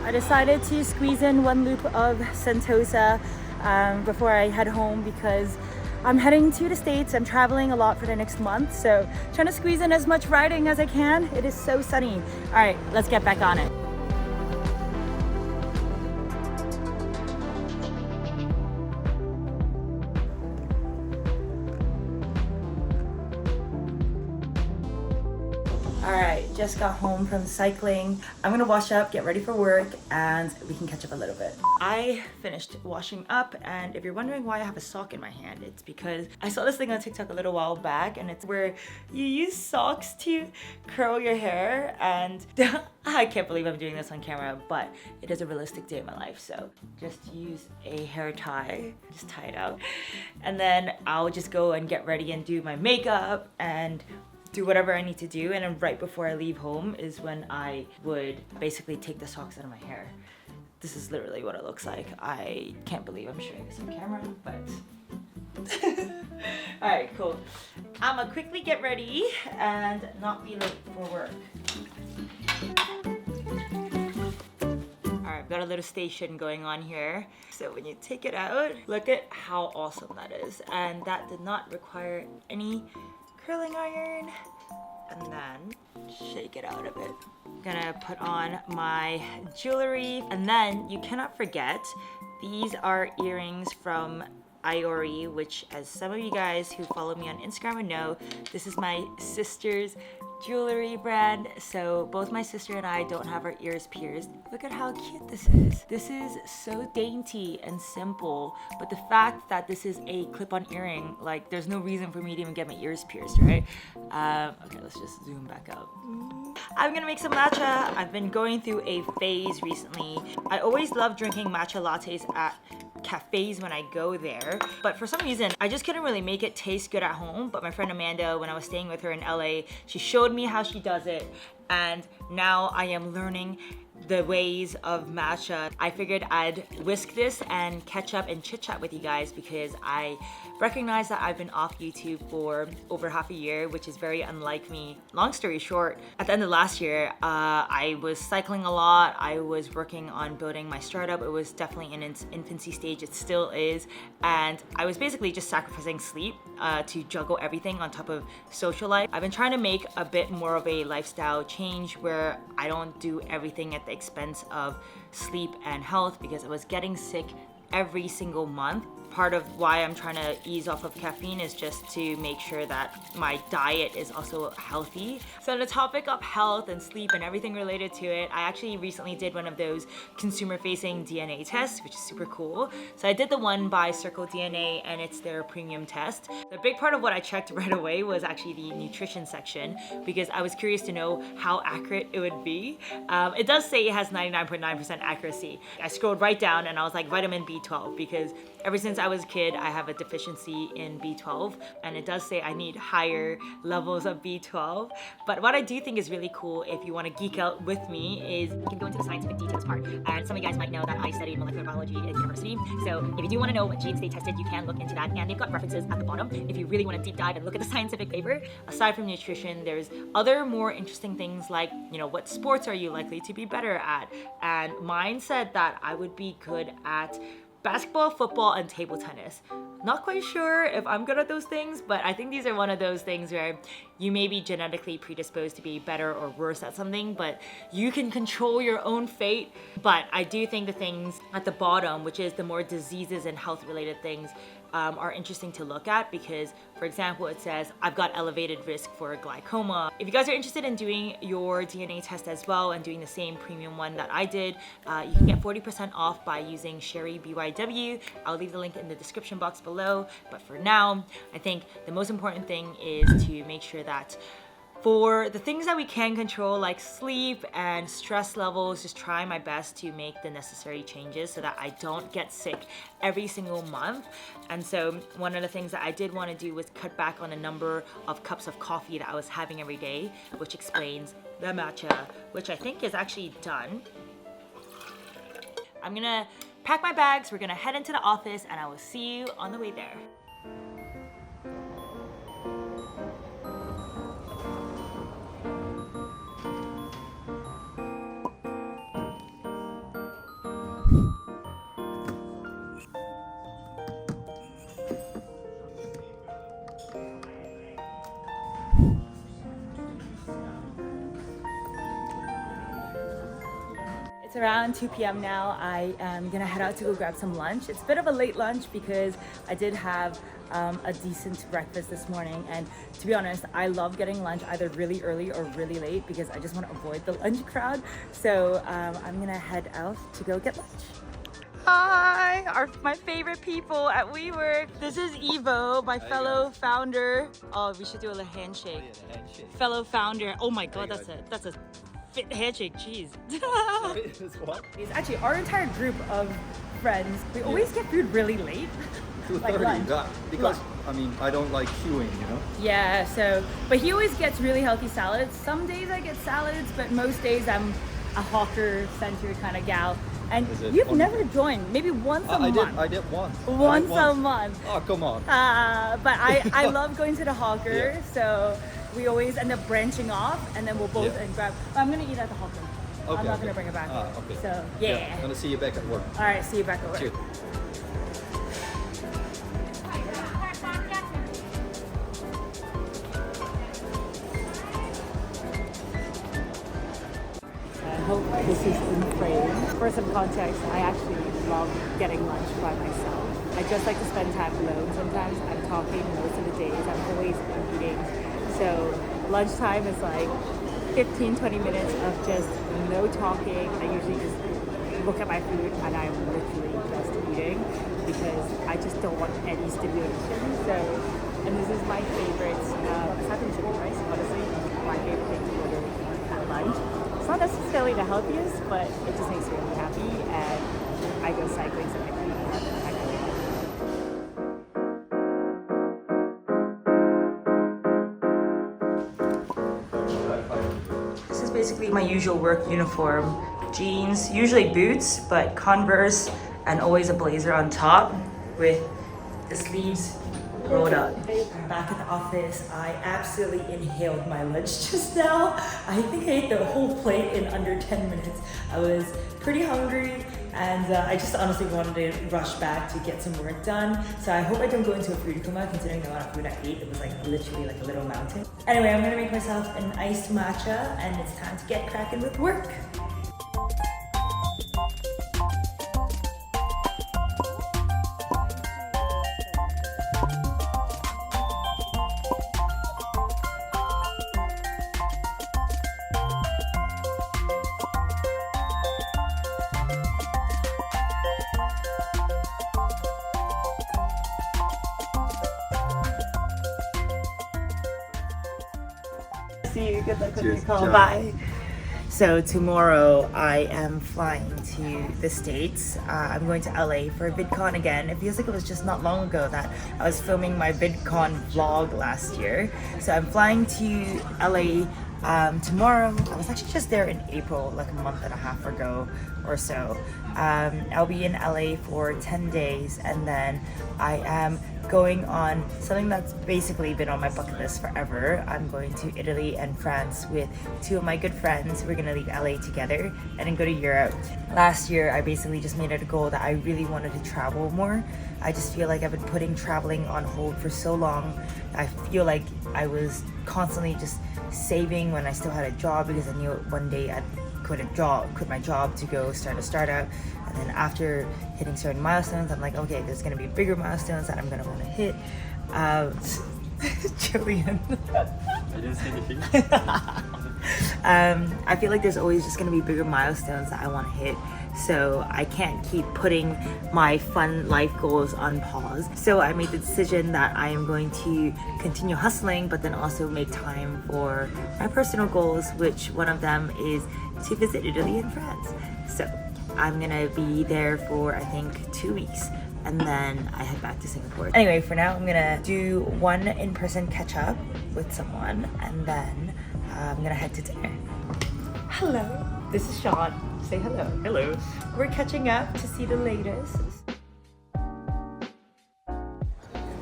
I decided to squeeze in one loop of Sentosa before I head home because I'm heading to the States. I'm traveling a lot for the next month, so trying to squeeze in as much riding as I can. It is so sunny. All right, let's get back on it. Alright, just got home from cycling. I'm gonna wash up, get ready for work, and we can catch up a little bit. I finished washing up, and if you're wondering why I have a sock in my hand, it's because I saw this thing on TikTok a little while back, and it's where you use socks to curl your hair, and I can't believe I'm doing this on camera, but it is a realistic day in my life, so just use a hair tie, just tie it out, and then I'll just go and get ready and do my makeup and do whatever I need to do, and then right before I leave home is when I would basically take the socks out of my hair. This is literally what it looks like. I can't believe I'm showing this on camera, but alright, cool. I'ma quickly get ready and not be late for work. Alright, I've got a little station going on here. So when you take it out, look at how awesome that is. And that did not require any curling iron, and then shake it out a bit. Gonna put on my jewelry, and then you cannot forget these are earrings from Aiori, which, as some of you guys who follow me on Instagram would know, this is my sister's jewelry brand. So both my sister and I don't have our ears pierced. Look at how cute this is. This is so dainty and simple, but the fact that this is a clip-on earring, like there's no reason for me to even get my ears pierced, right? Okay, let's just zoom back out. I'm gonna make some matcha. I've been going through a phase recently. I always love drinking matcha lattes at cafes when I go there, but for some reason I just couldn't really make it taste good at home. But my friend Amanda, when I was staying with her in LA, she showed me how she does it, and now I am learning the ways of matcha. I figured I'd whisk this and catch up and chit chat with you guys because I recognize that I've been off YouTube for over half a year, which is very unlike me. Long story short, at the end of last year, I was cycling a lot. I was working on building my startup. It was definitely in its infancy stage. It still is. And I was basically just sacrificing sleep to juggle everything on top of social life. I've been trying to make a bit more of a lifestyle change where I don't do everything at the expense of sleep and health because I was getting sick every single month. Part of why I'm trying to ease off of caffeine is just to make sure that my diet is also healthy. So the topic of health and sleep and everything related to it, I actually recently did one of those consumer-facing DNA tests, which is super cool. So I did the one by CircleDNA, and it's their premium test. The big part of what I checked right away was actually the nutrition section because I was curious to know how accurate it would be. It does say it has 99.9% accuracy. I scrolled right down and I was like vitamin B12 because ever since I was a kid, I have a deficiency in B12, and it does say I need higher levels of B12. But what I do think is really cool, if you want to geek out with me, is you can go into the scientific details part. And some of you guys might know that I studied molecular biology at university. So if you do want to know what genes they tested, you can look into that. And they've got references at the bottom if you really want to deep dive and look at the scientific paper. Aside from nutrition, there's other more interesting things like, you know, what sports are you likely to be better at? And mine said that I would be good at basketball, football, and table tennis. Not quite sure if I'm good at those things, but I think these are one of those things where you may be genetically predisposed to be better or worse at something, but you can control your own fate. But I do think the things at the bottom, which is the more diseases and health related things, are interesting to look at because, for example, it says I've got elevated risk for glaucoma. If you guys are interested in doing your DNA test as well and doing the same premium one that I did, you can get 40% off by using sherrybyw. I'll leave the link in the description box below. But for now, I think the most important thing is to make sure that for the things that we can control, like sleep and stress levels, just try my best to make the necessary changes so that I don't get sick every single month. And so one of the things that I did want to do was cut back on the number of cups of coffee that I was having every day, which explains the matcha, which I think is actually done. I'm gonna pack my bags, we're gonna head into the office, and I will see you on the way there. It's around 2 p.m. now. I am gonna head out to go grab some lunch. It's a bit of a late lunch because I did have a decent breakfast this morning, and to be honest, I love getting lunch either really early or really late because I just want to avoid the lunch crowd. So I'm gonna head out to go get lunch. Hi, my favorite people at WeWork. This is Evo, my fellow founder. Oh, we should do a little handshake. Oh, yeah, the handshake. Fellow founder. Oh my god, that's a fit handshake, jeez. It's what? It's actually our entire group of friends. We always get food really late. 2:30, Like lunch. yeah. Because, Lunch. I mean, I don't like queuing, you know? Yeah, so, but he always gets really healthy salads. Some days I get salads, but most days I'm a hawker center kind of gal. And you've never joined, maybe once a month. I did once. Once a month. Oh, come on. But I love going to the hawker, Yeah. So we always end up branching off, and then we'll both Yeah. and grab. I'm gonna eat at the hawker. Okay, I'm not okay. gonna bring it back. Okay. So yeah. I'm gonna see you back at work. All right, see you back at work. Cheers. I hope this is in frame. For some context, I actually love getting lunch by myself. I just like to spend time alone sometimes. I'm talking most of the days. I'm always eating. So lunchtime is like 15-20 minutes of just no talking. I usually just look at my food and I'm literally just eating because I just don't want any stimulation. So, and this is my favorite, aside from chicken rice, honestly, my favorite thing to order at lunch. It's not necessarily the healthiest, but it just makes me really happy, and I go cycling, so I can eat that. This is basically my usual work uniform. Jeans, usually boots, but Converse, and always a blazer on top with the sleeves rolled up. I'm back at the office. I absolutely inhaled my lunch just now. I think I ate the whole plate in under 10 minutes. I was pretty hungry, and I just honestly wanted to rush back to get some work done. So I hope I don't go into a food coma considering the amount of food I ate. It was like literally like a little mountain. Anyway, I'm gonna make myself an iced matcha, and it's time to get cracking with work. See you. Good luck with your call. Bye. So tomorrow I am flying to the States. I'm going to LA for VidCon again. It feels like it was just not long ago that I was filming my VidCon vlog last year. So I'm flying to LA tomorrow. I was actually just there in April, like a month and a half ago or so. I'll be in LA for 10 days, and then I am going on something that's basically been on my bucket list forever. I'm going to Italy and France with two of my good friends. We're gonna leave LA together and then go to Europe. Last year, I basically just made it a goal that I really wanted to travel more. I just feel like I've been putting traveling on hold for so long. I feel like I was constantly just saving when I still had a job because I knew one day I'd quit my job to go start a startup. And then after hitting certain milestones, I'm like, okay, there's gonna be bigger milestones that I'm gonna want to hit. Julian. I didn't say anything. I feel like there's always just gonna be bigger milestones that I want to hit. So I can't keep putting my fun life goals on pause. So I made the decision that I am going to continue hustling, but then also make time for my personal goals, which one of them is to visit Italy and France. So I'm gonna be there for I think 2 weeks, and then I head back to Singapore. Anyway, for now I'm gonna do one in-person catch up with someone, and then I'm gonna head to dinner. Hello, this is Sean. Say hello. Hello. We're catching up to see the latest.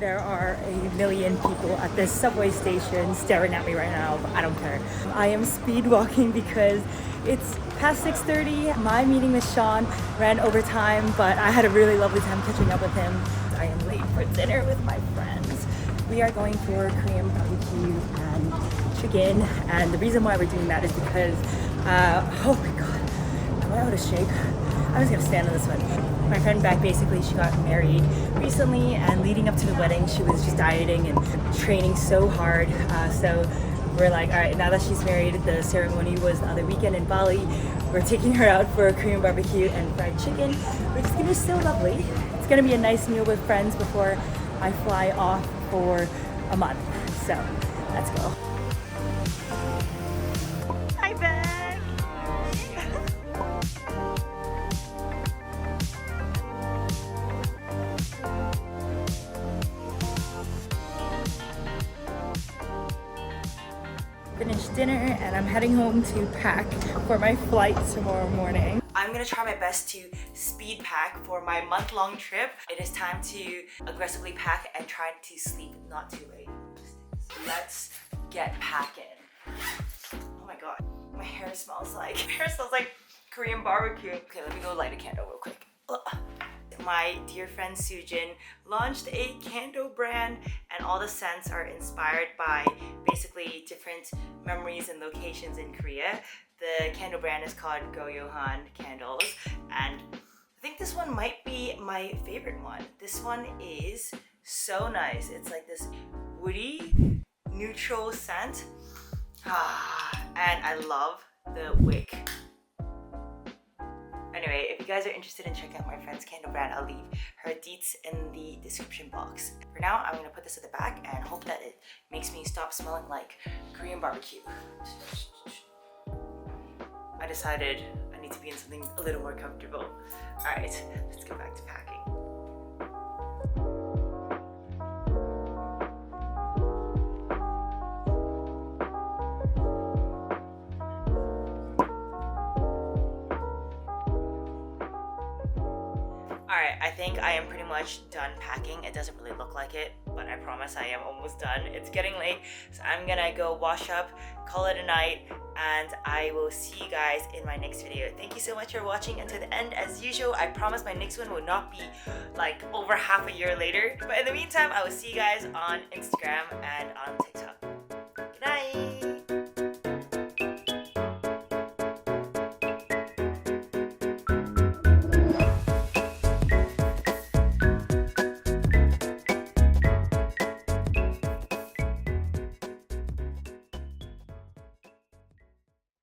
There are a million people at this subway station staring at me right now, but I don't care. I am speed walking because it's past 6:30. My meeting with Sean ran over time, but I had a really lovely time catching up with him. I am late for dinner with my friends. We are going for Korean barbecue and chicken, and the reason why we're doing that is because, oh my god, am I out of shape? I'm just gonna stand on this one. My friend Beck, basically, she got married recently, and leading up to the wedding, she was just dieting and training so hard. So we're like, all right, now that she's married, the ceremony was the other weekend in Bali. We're taking her out for a Korean barbecue and fried chicken, which is gonna be so lovely. It's gonna be a nice meal with friends before I fly off for a month. So let's go. Hi, Beck. Finished dinner and I'm heading home to pack for my flight tomorrow morning. I'm gonna try my best to speed pack for my month-long trip. It is time to aggressively pack and try to sleep not too late. Let's get packing. Oh my god, my hair smells like Korean barbecue. Okay, let me go light a candle real quick. Ugh. My dear friend Soojin launched a candle brand, and all the scents are inspired by basically different memories and locations in Korea. The candle brand is called Goyohan candles, and I think this one might be my favorite one. This one is so nice. It's like this woody, neutral scent. And I love the wick. Anyway, if you guys are interested in checking out my friend's candle brand, I'll leave her deets in the description box. For now, I'm gonna put this at the back and hope that it makes me stop smelling like Korean barbecue. I decided I need to be in something a little more comfortable. Alright, let's go back to packing. Alright, I think I am pretty much done packing. It doesn't really look like it, but I promise I am almost done. It's getting late, so I'm gonna go wash up, call it a night, and I will see you guys in my next video. Thank you so much for watching until the end. As usual, I promise my next one will not be like over half a year later. But in the meantime, I will see you guys on Instagram and on TikTok.